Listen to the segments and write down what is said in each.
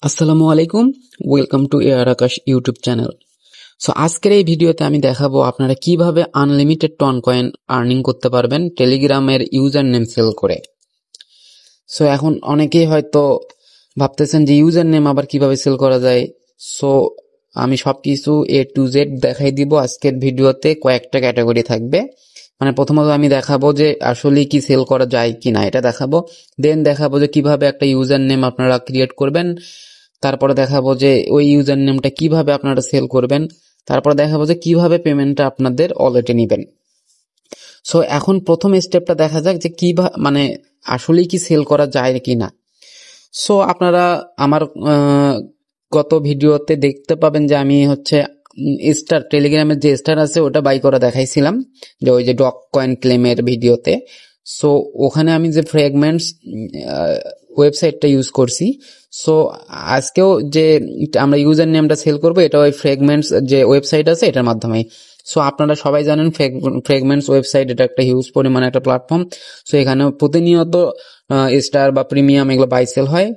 আসসালামু আলাইকুম, welcome to air Akash YouTube channel. So আজকের এই ভিডিওতে আমি দেখাবো আপনারা কিভাবে আনলিমিটেড টন কয়েন আর্নিং করতে পারবেন টেলিগ্রামের ইউজার নেম সেল করে। সো এখন অনেকেই হয়তো ভাবতেছেন যে ইউজার নেম আবার কিভাবে সেল করা যায়। সো আমি সবকিছু A to Z দেখাই দিব আজকের ভিডিওতে। কয়েকটা ক্যাটাগরি থাকবে, মানে প্রথমত আমি দেখাবো যে আসলে কি সেল করা যায় কিনা এটা দেখাবো, দেন দেখাবো যে কিভাবে একটা ইউজার নেম আপনারা ক্রিয়েট করবেন, তারপরে দেখাবো যে ওই ইউজার নেমটা কিভাবে আপনারা সেল করবেন, তারপরে দেখাবো যে কিভাবে পেমেন্টটা আপনাদের ওয়ালেটে নেবেন। সো এখন প্রথম স্টেপটা দেখা যাক যে মানে আসলেই কি সেল করা যায় কিনা। সো আপনারা আমার গত ভিডিওতে দেখতে পাবেন যে আমি হচ্ছে স্টার, টেলিগ্রামের যে স্টার আছে ওটা বাই করা দেখাইছিলাম, যে ওই যে ডক কয়েন ক্লেমের ভিডিওতে। সো ওখানে আমি যে ফ্র্যাগমেন্টস ওয়েবসাইটটা ইউজ করছি। সো আজকেও যে আমরা ইউজার নেমটা সেল করবো এটা ওই ফ্র্যাগমেন্টস যে ওয়েবসাইট আছে এটার মাধ্যমে। সো আপনারা সবাই জানেন ফ্র্যাগমেন্টস ওয়েবসাইট এটা একটা হিউজ পরিমাণে একটা প্ল্যাটফর্ম। সো এখানে প্রতিনিয়ত স্টার বা প্রিমিয়াম এগুলো বাই সেল হয়।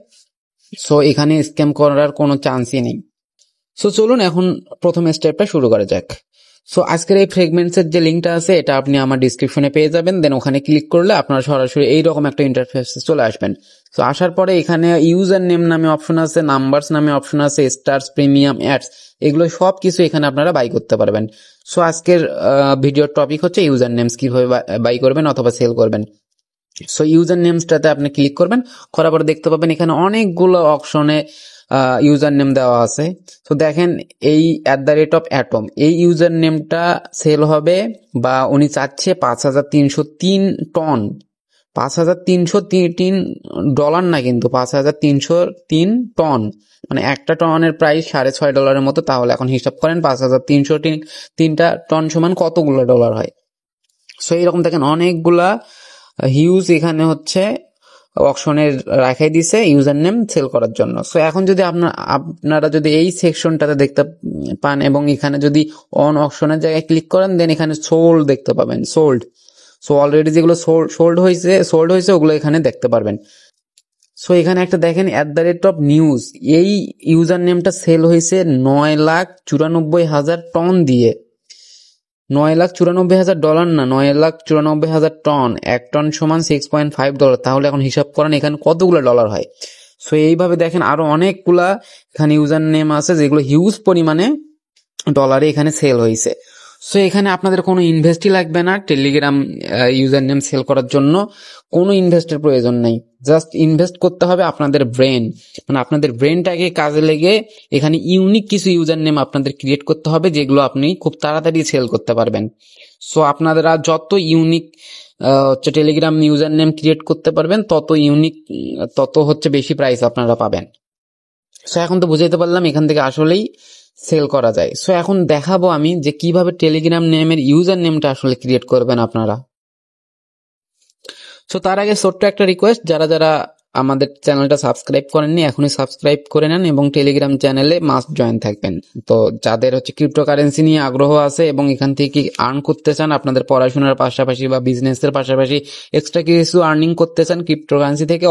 সো এখানে স্ক্যাম করার কোনো চান্সই নেই। সো চলুন এখন প্রথম স্টেপটা শুরু করা যাক। সো আজকের এই ফ্রেগমেন্টসের যে লিঙ্কটা আছে এটা আপনি আমার ডিসক্রিপশনে পেয়ে যাবেন, দেন ওখানে ক্লিক করলে আপনারা সরাসরি এইরকম একটা ইন্টারফেসে চলে আসবেন। সো আসার পরে এখানে ইউজার নেম নামে অপশন আছে, নাম্বারস নামে অপশন আছে, স্টার্স, প্রিমিয়াম, অ্যাডস, এগুলো সব কিছু এখানে আপনারা বাই করতে পারবেন। সো আজকের ভিডিওর টপিক হচ্ছে ইউজার নেমস কিভাবে বাই করবেন অথবা সেল করবেন। সো ইউজার নেমসটাতে আপনি ক্লিক করবেন, করার পরে দেখতে পাবেন এখানে অনেকগুলো অপশনে ইউজার নেম দেওয়া আছে। তো দেখেন এই @atom এই ইউজার নেমটা সেল হবে, বা উনি চাচ্ছে 5,303 টন, $5,303 না, কিন্তু $5,303 মানে একটা টনের প্রাইস $6.5 মতো। তাহলে এখন হিসাব করেন 5,303টা টন সমান কতগুলো ডলার হয়। সো এইরকম দেখেন অনেকগুলা হিউজ এখানে হচ্ছে অকশনে রাখাই দিছে ইউজার নেম সেল করার জন্য। সো এখন যদি আপনারা যদি এই সেকশনটাতে দেখতে পান এবং এখানে যদি অন অকশনের জায়গায় ক্লিক করেন, দেন এখানে সোল্ড দেখতে পাবেন, সোল্ড। সো অলরেডি যেগুলো সোল্ড হয়েছে ওগুলো এখানে দেখতে পারবেন। সো এখানে একটা দেখেন @নিউজ, এই ইউজার নেমটা সেল হয়েছে 9,94,000 টন দিয়ে। $9,94,000 না, $9,94,000 টন। এক টন সমান $6.5। তাহলে এখন হিসাব করেন এখানে কতগুলো ডলার হয়। সো এইভাবে দেখেন আরো অনেকগুলা এখানে ইউজার নেম আছে যেগুলো হিউজ পরিমাণে ডলারে এখানে সেল হয়েছে। সো এখানে আপনাদের কোনো ইনভেস্টই লাগবে না টেলিগ্রাম ইউজার নেম সেল করার জন্য, কোনো ইনভেস্টের প্রয়োজন নেই। জাস্ট ইনভেস্ট করতে হবে আপনাদের ব্রেন, মানে আপনাদের ব্রেনটাকে কাজে লেগে এখানে ইউনিক কিছু ইউজার নেম আপনাদের ক্রিয়েট করতে হবে যেগুলো আপনি খুব তাড়াতাড়ি সেল করতে পারবেন। সো আপনারা যত ইউনিক হচ্ছে টেলিগ্রাম ইউজার নেম ক্রিয়েট করতে পারবেন তত হচ্ছে বেশি প্রাইস আপনারা পাবেন। সো এখন তো বুঝাইতে পারলাম এখান থেকে আসলেই সেল করা যায়। সো এখন দেখাবো আমি যে কিভাবে টেলিগ্রাম নেমের ইউজার নেমটা আসলে ক্রিয়েট করবেন আপনারা। সো তার আগে ছোট্ট একটা রিকোয়েস্ট, যারা যারা আমাদের চ্যানেলটা সাবস্ক্রাইব করেননি এখনই সাবস্ক্রাইব করে নেন এবং টেলিগ্রাম চ্যানেলে মাস্ট জয়েন থাকবেন। তো যাদের হচ্ছে ক্রিপ্টোকারেন্সি নিয়ে আগ্রহ আছে এবং এখান থেকে আর্ন করতে চান, আপনাদের পড়াশোনার পাশাপাশি বা বিজনেসের পাশাপাশি এক্সট্রা কিছু আর্নিং করতে চান ক্রিপ্টোকারেন্সি থেকে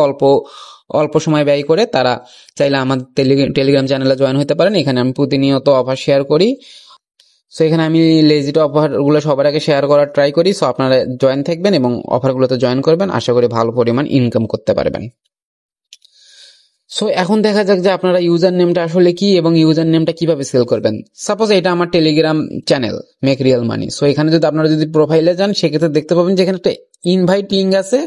অল্প সময় ব্যয় করে, তারা চাইলে আমাদের টেলিগ্রাম চ্যানেলে জয়েন হতে পারেন। এখানে আমি প্রতিনিয়ত অফার শেয়ার করি। সো এখানে আমি লেজিট অফারগুলো সবার আগে শেয়ার করার ট্রাই করি। সো আপনারা জয়েন থাকবেন এবং অফারগুলোতে জয়েন করবেন, আশা করি ভালো পরিমাণ ইনকাম করতে পারবেন। সো এখন দেখা যাক যে আপনারা ইউজার নেমটা আসলে কি এবং ইউজার নেমটা কিভাবে সেল করবেন। সাপোজ এটা আমার টেলিগ্রাম চ্যানেল মেক রিয়েল মানি। সো এখানে যদি আপনারা যদি প্রোফাইলে যান সেক্ষেত্রে দেখতে পাবেন যে এখানে একটা ইনভাইট লিঙ্ক আছে।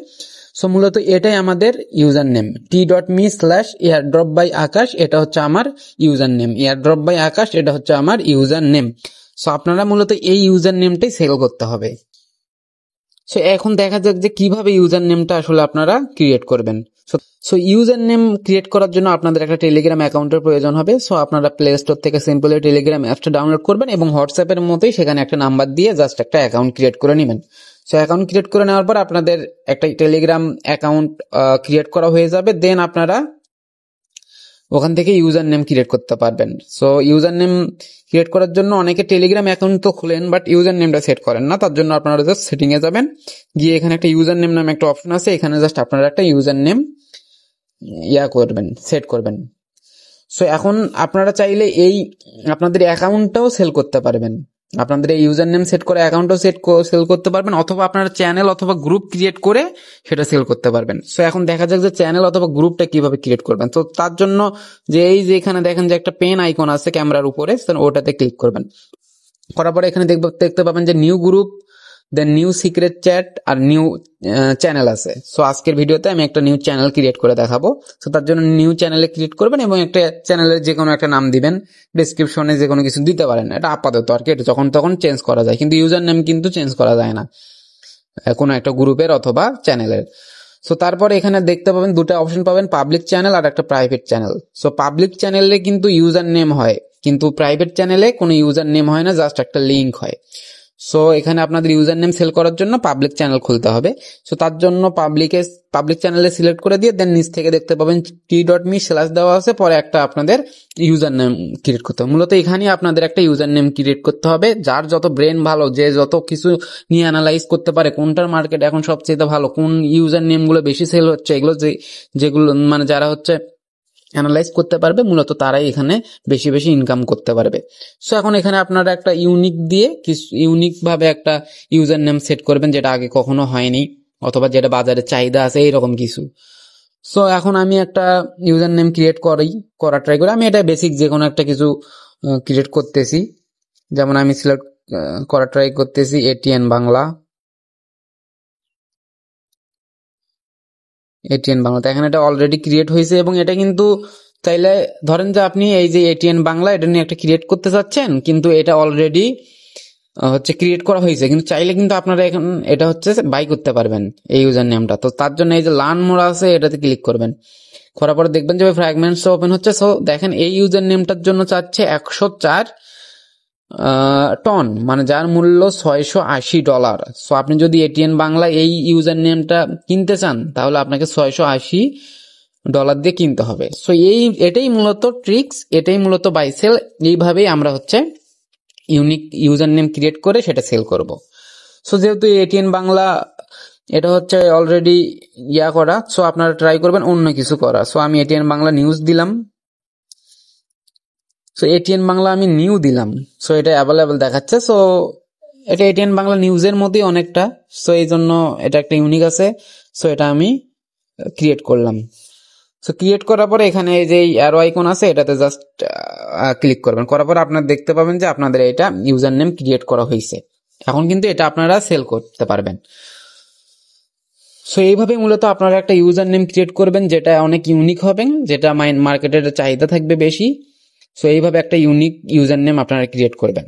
সো মূলত এটাই আমাদের user name, t.me/airdrop by akash, এটা হচ্ছে আমার user name. airdrop by akash এটা হচ্ছে আমার ইউজার নেম। সো আপনারা মূলত এই ইউজার নেমটাই সেল করতে হবে। সো এখন দেখা যাক যে কিভাবে ইউজার নেমটা আসলে আপনারা ক্রিয়েট করবেন। সো ইউজার নেম ক্রিয়েট করার জন্য আপনাদের একটা টেলিগ্রাম অ্যাকাউন্টের প্রয়োজন হবে। সো আপনারা প্লে স্টোর থেকে সিম্পলি টেলিগ্রাম অ্যাপসটা ডাউনলোড করবেন এবং হোয়াটসঅ্যাপের মতোই সেখানে একটা নাম্বার দিয়ে জাস্ট একটা অ্যাকাউন্ট ক্রিয়েট করে নেবেন। সো অ্যাকাউন্ট ক্রিয়েট করে নেওয়ার পর আপনাদের একটা টেলিগ্রাম অ্যাকাউন্ট ক্রিয়েট করা হয়ে যাবে, দেন আপনারা ওখান থেকে ইউজার নেম ক্রিয়েট করতে পারবেন। সো ইউজার নেম ক্রিয়েট করার জন্য অনেকে টেলিগ্রাম অ্যাকাউন্ট তো খুলেন বাট ইউজার নেমটা সেট করেন না। তার জন্য আপনারা জাস্ট সেটিং এ যাবেন, গিয়ে এখানে একটা ইউজার নেম নামে একটা অপশন আছে, এখানে জাস্ট আপনারা একটা ইউজার নেম সেট করবেন। সো এখন আপনারা চাইলে এই আপনাদের অ্যাকাউন্টটাও সেল করতে পারবেন, আপনাদের এই ইউজার নেম সেট করে অ্যাকাউন্টও সেল করতে পারবেন, অথবা আপনারা চ্যানেল অথবা গ্রুপ ক্রিয়েট করে সেটা সেল করতে পারবেন। সো এখন দেখা যাক যে চ্যানেল অথবা গ্রুপটা কিভাবে ক্রিয়েট করবেন। তো তার জন্য যে এই যে এখানে দেখেন যে একটা পেন আইকন আছে ক্যামেরার উপরে, ওটাতে ক্লিক করবেন। করার পরে এখানে দেখতে পাবেন যে নিউ গ্রুপ, দেন নিউ সিক্রেট চ্যাট আর নিউ চ্যানেল আছে। সো আজকের ভিডিওতে আমি একটা নিউ চ্যানেল ক্রিয়েট করে দেখাবো। সো তার জন্য নিউ চ্যানেলে ক্রিয়েট করবেন এবং একটা চ্যানেলের যে কোনো একটা নাম দিবেন, ডিসক্রিপশনে যে কোনো কিছু দিতে পারেন, এটা আপাতত আর কি, এটা যখন তখন চেঞ্জ করা যায়, কিন্তু ইউজার নেম কিন্তু চেঞ্জ করা যায় না কোনো একটা গ্রুপের অথবা চ্যানেলের। সো তারপরে এখানে দেখতে পাবেন দুটো অপশন পাবেন, পাবলিক চ্যানেল আর একটা প্রাইভেট চ্যানেল। সো পাবলিক চ্যানেলে কিন্তু ইউজার নেম হয়, কিন্তু প্রাইভেট চ্যানেলে কোনো ইউজার নেম হয় না, জাস্ট একটা লিঙ্ক হয়। সো এখানে আপনাদের ইউজার নেম সেল করার জন্য পাবলিক চ্যানেল খুলতে হবে। সো তার জন্য পাবলিক চ্যানেলে সিলেক্ট করে দিয়ে দেন নিচ থেকে দেখতে পাবেন t.me / দেওয়া আছে, পরে একটা আপনাদের ইউজার নেম ক্রিয়েট করতে হবে। মূলত এখানেই আপনাদের একটা ইউজার নেম ক্রিয়েট করতে হবে, যার যত ব্রেন ভালো, যে যত কিছু নিয়ে অ্যানালাইজ করতে পারে কোনটার মার্কেট এখন সবচেয়ে ভালো, কোন ইউজার নেমগুলো বেশি সেল হচ্ছে, এগুলো যেগুলো মানে যারা হচ্ছে অ্যানালাইজ করতে পারবে, মূলত তারাই এখানে বেশি বেশি ইনকাম করতে পারবে। সো এখন এখানে আপনারা একটা ইউনিক ভাবে একটা ইউজার নেম সেট করবেন, যেটা আগে কখনো হয়নি অথবা যেটা বাজারে চাহিদা আছে এইরকম কিছু। সো এখন আমি একটা ইউজার নেম ক্রিয়েট করার ট্রাই করি। আমি এটা বেসিক যে কোনো একটা কিছু ক্রিয়েট করতেছি, যেমন আমি সিলেক্ট করার ট্রাই করতেছি এটিএন বাংলা। এখানে এটা অলরেডি ক্রিয়েট হয়েছে এবং এটা কিন্তু চাইলে ধরেন যে আপনি এই যে এটিএন বাংলা এটা নিয়ে একটা ক্রিয়েট করতে চাচ্ছেন, কিন্তু এটা অলরেডি হচ্ছে ক্রিয়েট করা হয়েছে, কিন্তু চাইলে কিন্তু আপনারা এখন এটা হচ্ছে বাই করতে পারবেন এই ইউজার নেমটা। তো তার জন্য এই যে লার্ন মোর আছে এটাতে ক্লিক করবেন, করার পরে দেখবেন যে ফ্র্যাগমেন্টস ওপেন হচ্ছে। সো দেখেন এই ইউজার নেমটার জন্য চাচ্ছে 104 টন, মানে যার মূল্য $680। সো আপনি যদি এটিএন বাংলা এই ইউজার নেমটা কিনতে চান তাহলে আপনাকে $680 দিয়ে কিনতে হবে। সো এটাই মূলত ট্রিক্স, এটাই মূলত বাই সেল। এইভাবেই আমরা হচ্ছে ইউনিক ইউজার নেম ক্রিয়েট করে সেটা সেল করব। সো যেহেতু এটিএন বাংলা এটা হচ্ছে অলরেডি করা, সো আপনারা ট্রাই করবেন অন্য কিছু করা। সো আমি এটিএন বাংলা নিউজ দিলাম, সো এটিএন বাংলা আমি নিউ দিলাম। সো এটা অ্যাভেলেবেল দেখাচ্ছে। সো এটা এটিএন বাংলা নিউজের মধ্যেই অনেকটা, সো এই জন্য এটা একটা ইউনিক আছে। সো এটা আমি ক্রিয়েট করলাম। সো ক্রিয়েট করার পরে এখানে এই যে অ্যারো আইকন আছে এটাতে জাস্ট ক্লিক করবেন, করার পরে আপনারা দেখতে পাবেন যে আপনাদের এটা ইউজার নেম ক্রিয়েট করা হয়েছে। এখন কিন্তু এটা আপনারা সেল করতে পারবেন। সো এইভাবে মূলত আপনারা একটা ইউজার নেম ক্রিয়েট করবেন যেটা অনেক ইউনিক হবে, যেটা মার্কেটের চাহিদা থাকবে বেশি। সো এইভাবে একটা ইউনিক ইউজার নেম আপনারা ক্রিয়েট করবেন।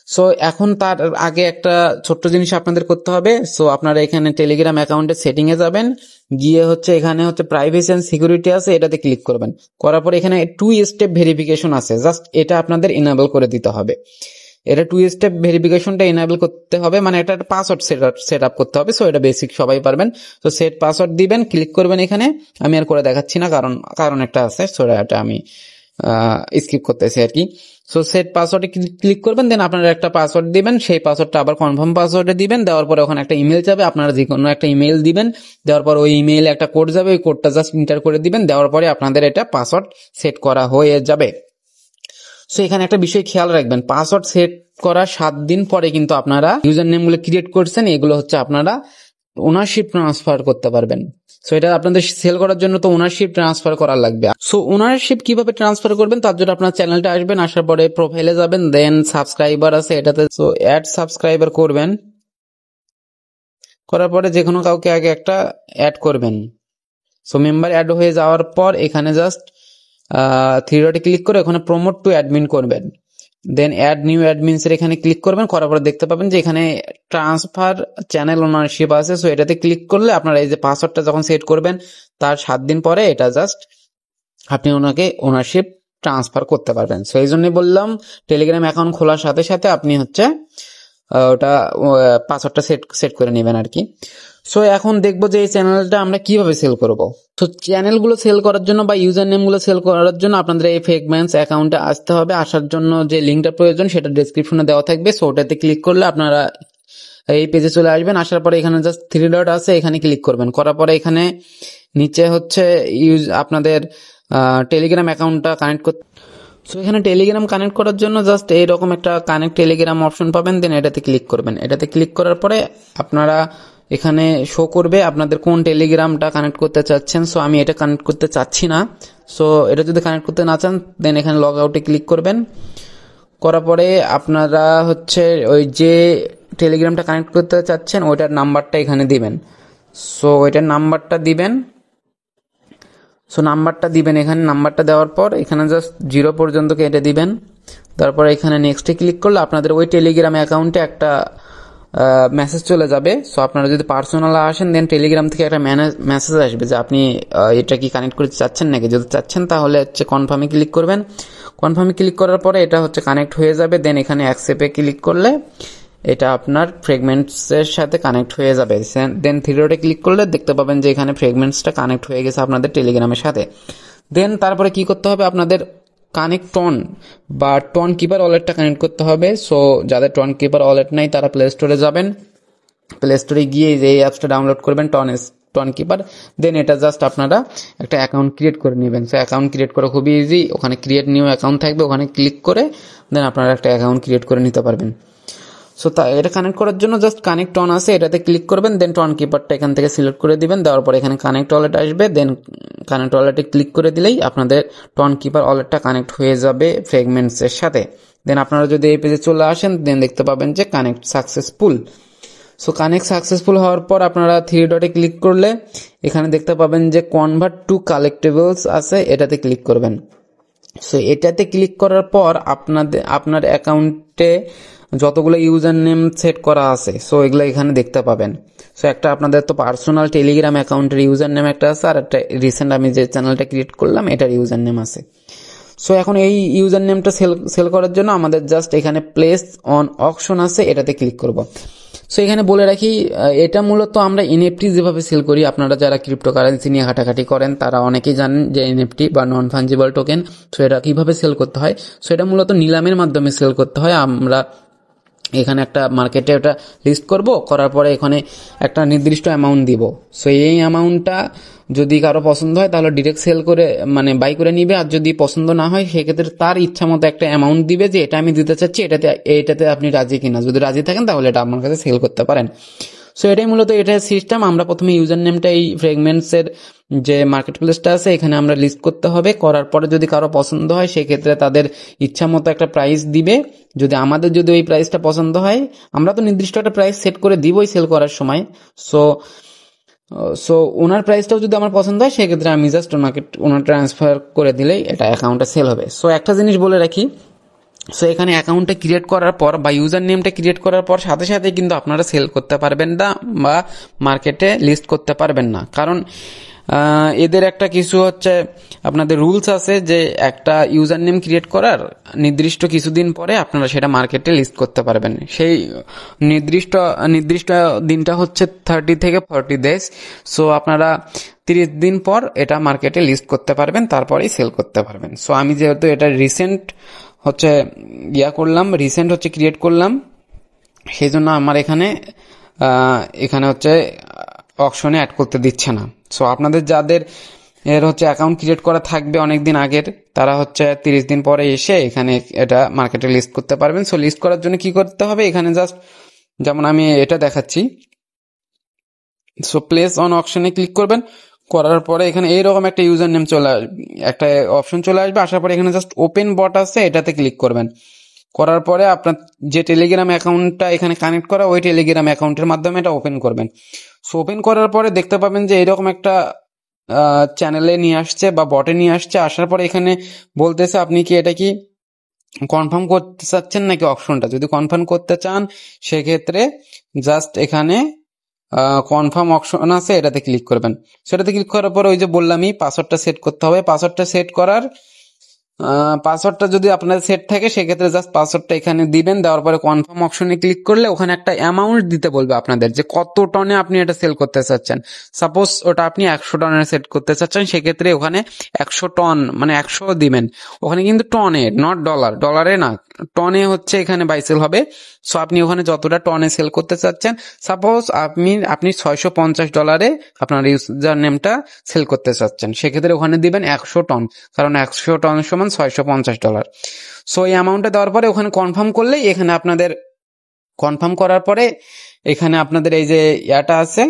সো এখন তার আগে একটা ছোট্ট জিনিস আপনাদের করতে হবে। সো আপনারা এখানে টেলিগ্রাম অ্যাকাউন্টের সেটিং এ যাবেন, গিয়ে হচ্ছে এখানে হচ্ছে প্রাইভেসি এন্ড সিকিউরিটি আছে, এটাতে ক্লিক করবেন। করার পর এখানে 2 স্টেপ ভেরিফিকেশন আছে, জাস্ট এটা আপনাদের এনাবেল করে দিতে হবে। এটা 2 স্টেপ ভেরিফিকেশনটা এনাবেল করতে হবে, মানে এটা পাসওয়ার্ড সেট আপ করতে হবে। সো এটা বেসিক সবাই পারবেন। তো সেট পাসওয়ার্ড দিবেন, ক্লিক করবেন এখানে। আমি আর করে দেখাচ্ছি না, কারণ একটা আছে, সো এটা আমি স্কিপ করতেছি আর কি। সো সেট পাসওয়ার্ডে ক্লিক করবেন, দেন আপনারা একটা পাসওয়ার্ড দিবেন, সেই পাসওয়ার্ডটা আবার কনফার্ম পাসওয়ার্ডে দিবেন। দেওয়ার পরে ওখানে একটা ইমেল যাবে, আপনারা যে কোনো একটা ইমেল দিবেন। দেওয়ার পর ওই ইমেইলে একটা কোড যাবে, ওই কোডটা জাস্ট এন্টার করে দিবেন। দেওয়ার পরে আপনাদের এটা পাসওয়ার্ড সেট করা হয়ে যাবে। সো এখানে একটা বিষয় খেয়াল রাখবেন, পাসওয়ার্ড সেট করার 7 দিন পরে কিন্তু আপনারা ইউজার নেমগুলো ক্রিয়েট করছেন, এগুলো হচ্ছে আপনারা ওনারশিপ ট্রান্সফার করতে পারবেন। সো এটা আপনাদের সেল করার জন্য তো ওনারশিপ ট্রান্সফার করা লাগবে। সো ওনারশিপ কিভাবে ট্রান্সফার করবেন, তার জন্য আপনার চ্যানেলটা আসবেন, আসার পরে প্রোফাইলে যাবেন, দেন সাবস্ক্রাইবার আছে এটাতে, সো অ্যাড সাবস্ক্রাইবার করবেন। করার পরে যে কোনো কাউকে আগে একটা অ্যাড করবেন। সো মেম্বার অ্যাড হয়ে যাওয়ার পর এখানে জাস্ট 3 ডটে ক্লিক করে ওখানে প্রমোট টু অ্যাডমিন করবেন, দেন অ্যাড নিউ অ্যাডমিনস এর এখানে ক্লিক করবেন। করার পরে দেখতে পাবেন যে এখানে ট্রান্সফার চ্যানেল ওনারশিপ আছে। সো এটাতে ক্লিক করলে আপনারা এই যে পাসওয়ার্ডটা যখন সেট করবেন তার 7 দিন পরে এটা জাস্ট আপনি ওনাকে ওনারশিপ ট্রান্সফার করতে পারবেন। সো এই জন্যই বললাম টেলিগ্রাম অ্যাকাউন্ট খোলার সাথে সাথে আপনি হচ্ছে ওটা পাসওয়ার্ডটা সেট করে নেবেন আর কি। সো এখন দেখবো যে এই চ্যানেলটা আমরা কিভাবে সেল করব। তো চ্যানেলগুলো সেল করার জন্য বা ইউজার নেমগুলো সেল করার জন্য আপনাদের এই ফ্র্যাগমেন্টস অ্যাকাউন্টে আসতে হবে। আসার জন্য যে লিঙ্কটা প্রয়োজন সেটা ডেসক্রিপশনে দেওয়া থাকবে। সো ওটাতে ক্লিক করলে আপনারা এই পেজে চলে আসবেন। আসার পরে এখানে জাস্ট 3 ডট আছে, এখানে ক্লিক করবেন। করার পরে এখানে নিচে হচ্ছে আপনাদের টেলিগ্রাম অ্যাকাউন্টটা কানেক্ট করতে। সো এখানে টেলিগ্রাম কানেক্ট করার জন্য জাস্ট এইরকম একটা কানেক্ট টেলিগ্রাম অপশন পাবেন, দেন এটাতে ক্লিক করবেন। এটাতে ক্লিক করার পরে আপনারা এখানে শো করবে আপনাদের কোন টেলিগ্রামটা কানেক্ট করতে চাচ্ছেন। সো আমি এটা কানেক্ট করতে চাচ্ছি না। সো এটা যদি কানেক্ট করতে না চান দেন এখানে লগ আউটে ক্লিক করবেন। করার পরে আপনারা হচ্ছে ওই যে টেলিগ্রামটা কানেক্ট করতে চাচ্ছেন ওইটার নাম্বারটা এখানে দিবেন। সো ওইটার নাম্বারটা দিবেন। সো নাম্বারটা দিবেন, এখানে নাম্বারটা দেওয়ার পর এখানে জাস্ট 0 পর্যন্ত কেটে দিবেন। তারপর এখানে নেক্সটে ক্লিক করলে আপনাদের ওই টেলিগ্রাম অ্যাকাউন্টে একটা মেসেজ চলে যাবে। সো আপনারা যদি পার্সোনাল আসেন দেন টেলিগ্রাম থেকে একটা মেসেজ আসবে যে আপনি এটা কি কানেক্ট করতে চাচ্ছেন নাকি। যদি চাচ্ছেন তাহলে হচ্ছে কনফার্মে ক্লিক করবেন। কনফার্মে ক্লিক করার পরে এটা হচ্ছে কানেক্ট হয়ে যাবে। দেন এখানে অ্যাকসেপ্টে ক্লিক করলে এটা আপনার ফ্রেগমেন্টসের সাথে কানেক্ট হয়ে যাবে। দেন থ্রি ডটে ক্লিক করলে দেখতে পাবেন যে এখানে ফ্রেগমেন্টসটা কানেক্ট হয়ে গেছে আপনাদের টেলিগ্রামের সাথে। দেন তারপরে কি করতে হবে, আপনাদের কানেক্ট টন বা টন কিপার ওয়ালেটটা কানেক্ট করতে হবে। সো যাদের টন কিপার ওয়ালেট নাই তারা প্লে স্টোরে যাবেন। প্লে স্টোরে গিয়ে এই অ্যাপসটা ডাউনলোড করবেন টন কিপার। দেন এটা জাস্ট আপনারা একটা অ্যাকাউন্ট ক্রিয়েট করে নেবেন। সো অ্যাকাউন্ট ক্রিয়েট করা খুবই ইজি, ওখানে ক্রিয়েট নিউ অ্যাকাউন্ট থাকবে, ওখানে ক্লিক করে দেন আপনারা একটা অ্যাকাউন্ট ক্রিয়েট করে নিতে পারবেন। সো এটা কানেক্ট করার জন্য জাস্ট কানেক্ট অন আছে, এটাতে ক্লিক করবেন। দেন টন কিপারটা এখান থেকে সিলেক্ট করে দিবেন। দেওয়ার পর এখানে কানেক্ট ওয়ালেট আসবে। দেন কানেক্ট ওয়ালেটে ক্লিক করে দিলেই আপনাদের টন কিপার ওয়ালেটটা কানেক্ট হয়ে যাবে ফ্রেগমেন্টসের সাথে। দেন আপনারা যদি এই পেজে চলে আসেন দেন দেখতে পাবেন যে connect successful. So connect successful হওয়ার পর আপনারা থ্রি ডটে ক্লিক করলে এখানে দেখতে পাবেন যে কনভার্ট টু কালেক্টেবলস আছে, এটাতে ক্লিক করবেন। সো এটাতে ক্লিক করার পর আপনার অ্যাকাউন্টে যতগুলো ইউজার নেম সেট করা আছে সো এগুলো এখানে দেখতে পাবেন। সো একটা আপনাদের তো পার্সোনাল টেলিগ্রাম অ্যাকাউন্টের ইউজার নেম একটা আছে, আর একটা রিসেন্ট আমি যে চ্যানেলটা ক্রিয়েট করলাম এটার ইউজার নেম আছে। সো এখন এই ইউজার নেমটা সেল করার জন্য আমাদের জাস্ট এখানে প্লেস অন অকশন আছে, এটাতে ক্লিক করব। সো এখানে বলে রাখি এটা মূলত আমরা এনএফটি যেভাবে সেল করি, আপনারা যারা ক্রিপ্টোকারেন্সি নিয়ে ঘাটাঘাটি করেন তারা অনেকেই জানেন যে এনএফটি বা নন ফাঞ্জিবল টোকেন সো এটা কিভাবে সেল করতে হয়। সো এটা মূলত নিলামের মাধ্যমে সেল করতে হয়। আমরা এখানে একটা মার্কেটে ওটা লিস্ট করব, করার পরে এখানে একটা নির্দিষ্ট অ্যামাউন্ট দিব। সো এই অ্যামাউন্টটা যদি কারো পছন্দ হয় তাহলে ডিরেক্ট সেল করে মানে বাই করে নিবে, আর যদি পছন্দ না হয় সেক্ষেত্রে তার ইচ্ছা মতো একটা অ্যামাউন্ট দিবে যে এটা আমি দিতে চাচ্ছি, এটাতে আপনি রাজি কিনা। যদি রাজি থাকেন তাহলে এটা আমার কাছে সেল করতে পারেন। সো এটাই মূলত এটার সিস্টেম। আমরা প্রথমে ইউজার নেমটা এই ফ্রেগমেন্টসের যে মার্কেট প্লেসটা আছে এখানে আমরা লিস্ট করতে হবে। করার পরে যদি কারো পছন্দ হয় সেক্ষেত্রে তাদের ইচ্ছা মতো একটা প্রাইস দিবে। যদি ওই প্রাইসটা পছন্দ হয়, আমরা তো নির্দিষ্ট একটা প্রাইস সেট করে দিবই সেল করার সময়। সো সো ওনার প্রাইসটাও যদি আমার পছন্দ হয় সেক্ষেত্রে আমি জাস্ট ওনার ট্রান্সফার করে দিলেই এটা অ্যাকাউন্টটা সেল হবে। সো একটা জিনিস বলে রাখি, সো এখানে অ্যাকাউন্টটা ক্রিয়েট করার পর বা ইউজার নেমটা ক্রিয়েট করার পর সাথে সাথে কিন্তু আপনারা সেল করতে পারবেন না বা মার্কেটে লিস্ট করতে পারবেন না, কারণ এদের একটা কিছু হচ্ছে আপনাদের রুলস আছে যে একটা ইউজার নেম ক্রিয়েট করার নির্দিষ্ট কিছুদিন পরে আপনারা সেটা মার্কেটে লিস্ট করতে পারবেন। সেই নির্দিষ্ট দিনটা হচ্ছে 30 থেকে 40 ডেজ। সো আপনারা 30 দিন পর এটা মার্কেটে লিস্ট করতে পারবেন, তারপরেই সেল করতে পারবেন। সো আমি যেহেতু এটা রিসেন্ট হচ্ছে রিসেন্ট হচ্ছে ক্রিয়েট করলাম, সেই জন্য আমার এখানে হচ্ছে অকশনে অ্যাড করতে দিচ্ছে না। সো আপনাদের যাদের এর হচ্ছে অ্যাকাউন্ট ক্রিয়েট করা থাকবে অনেক দিন আগের, তারা হচ্ছে 30 দিন পরে এসে এখানে এটা মার্কেটে লিস্ট করতে পারবেন। সো লিস্ট করার জন্য কি করতে হবে, এখানে জাস্ট যেমন আমি এটা দেখাচ্ছি। সো প্লেস অন অকশনে ক্লিক করবেন, করার পরে এখানে এইরকম একটা ইউজার নেম একটা অপশন চলে আসবে। আসার পরে এখানে জাস্ট ওপেন বট আছে, এটাতে ক্লিক করবেন। করার পরে আপনার যে টেলিগ্রাম অ্যাকাউন্টটা এখানে কানেক্ট করা ওই টেলিগ্রাম অ্যাকাউন্টের মাধ্যমে এটা ওপেন করবেন। সো ওপেন করার পরে দেখতে পাবেন যে এরকম একটা চ্যানেলে নিয়ে আসছে বা বটে নিয়ে আসছে। আসার পরে এখানে বলতেছে আপনি কি এটা কি কনফার্ম করতে চাচ্ছেন নাকি অপশনটা। যদি কনফার্ম করতে চান সেক্ষেত্রে জাস্ট এখানে কনফার্ম অপশন আছে, এটাতে ক্লিক করবেন। সেটাতে ক্লিক করার পর ওই যে বললামই পাসওয়ার্ডটা সেট করতে হবে। পাসওয়ার্ডটা সেট করার পাসওয়ার্ডটা যদি আপনার সেট থাকে সেক্ষেত্রে জাস্ট পাসওয়ার্ডটা এখানে দিবেন, দেওয়ার পরে কনফার্ম অপশনে ক্লিক করলে ওখানে একটা অ্যামাউন্ট দিতে বলবে আপনাদের যে কত টনে আপনি এটা সেল করতে চাচ্ছেন। সাপোজ ওটা আপনি 100 টনের সেট করতে চাচ্ছেন, সেক্ষেত্রে ওখানে 100 টন মানে 100 দিবেন। ওখানে কিন্তু টনে, নট ডলারে না, টনে হচ্ছে এখানে বাই সেল হবে। সো আপনি ওখানে যতটা টনে সেল করতে চাচ্ছেন, সাপোজ আপনি $650 আপনার ইউজার নেমটা সেল করতে চাচ্ছেন, সেক্ষেত্রে ওখানে দিবেন 100 টন, কারণ 100 টন সমান $650। সো এই অ্যামাউন্টটা দেওয়ার পরে ওখানে কনফার্ম করলেই এখানে আপনাদের কনফার্ম করার পরে এখানে আপনাদের এই যে ইয়াটা আছে,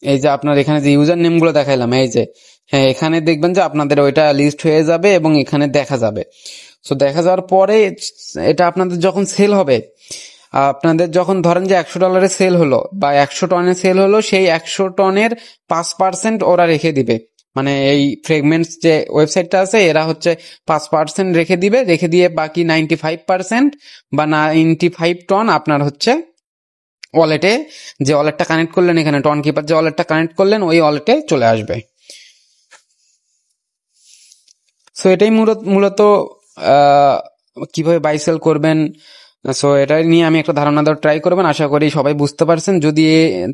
এই যে আপনার এখানে যে ইউজার নেম গুলো দেখাইলাম, এই যে হ্যাঁ, এখানে দেখবেন যে আপনাদের ওইটা লিস্ট হয়ে যাবে এবং এখানে দেখা যাবে। সো দেখা যাওয়ার পরে এটা আপনাদের যখন সেল হবে, আপনাদের যখন ধরেন যে $100 সেল হলো বা 100 টনের সেল হলো, সেই 100 টনের 5% ওরা রেখে দিবে। মানে এই ফ্রেগমেন্টস যে ওয়েবসাইটটা আছে, এরা হচ্ছে 5% রেখে দিবে, রেখে দিয়ে বাকি 95% বা 95 টন আপনার হচ্ছে ওয়ালেটে, যে ওয়ালেটটা কানেক্ট করলেন এখানে টন কিপার যে ওয়ালেটটা কানেক্ট করলেন ওই ওয়ালেটে চলে আসবে। সো এটাই মূলত কিভাবে বাই সেল করবেন। সো এটা নিয়ে আমি একটা ধারণা দেওয়ার ট্রাই করবেন, আশা করি সবাই বুঝতে পারছেন। যদি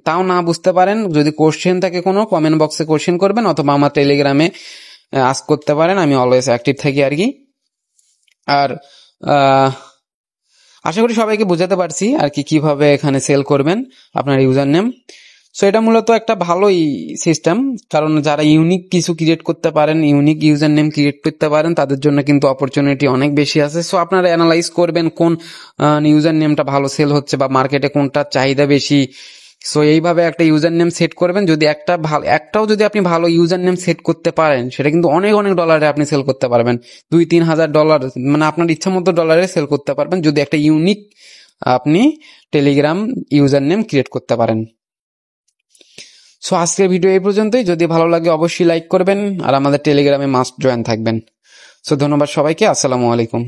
তাও না বুঝতে পারেন, যদি কোশ্চেন থাকে কোনো, কমেন্ট বক্সে কোশ্চেন করবেন অথবা আমার টেলিগ্রামে আস্ক করতে পারেন, আমি অলওয়েজ অ্যাক্টিভ থাকি আর কি। আর আশা করি সবাইকে বোঝাতে পারছি আর কি কিভাবে এখানে সেল করবেন আপনার ইউজার নেম। সো এটা মূলত একটা ভালোই সিস্টেম, কারণ যারা ইউনিক কিছু ক্রিয়েট করতে পারেন, ইউনিক ইউজার নেম ক্রিয়েট করতে পারেন, তাদের জন্য কিন্তু অপরচুনিটি অনেক বেশি আছে। সো আপনারা অ্যানালাইজ করবেন কোন ইউজার নেমটা ভালো সেল হচ্ছে বা মার্কেটে কোনটা চাহিদা বেশি। সো এইভাবে একটা ইউজার নেম সেট করবেন। যদি একটাও যদি আপনি ভালো ইউজার নেম সেট করতে পারেন, সেটা কিন্তু অনেক অনেক ডলারে আপনি সেল করতে পারবেন। $2-3 হাজার, মানে আপনার ইচ্ছা মতো ডলারে সেল করতে পারবেন যদি একটা ইউনিক আপনি টেলিগ্রাম ইউজার নেম ক্রিয়েট করতে পারেন। সো আজকের ভিডিও এই পর্যন্তই। যদি ভালো লাগে অবশ্যই লাইক করবেন আর আমাদের টেলিগ্রামে মাস্ট জয়েন থাকবেন। সো ধন্যবাদ সবাইকে, আসসালামু আলাইকুম।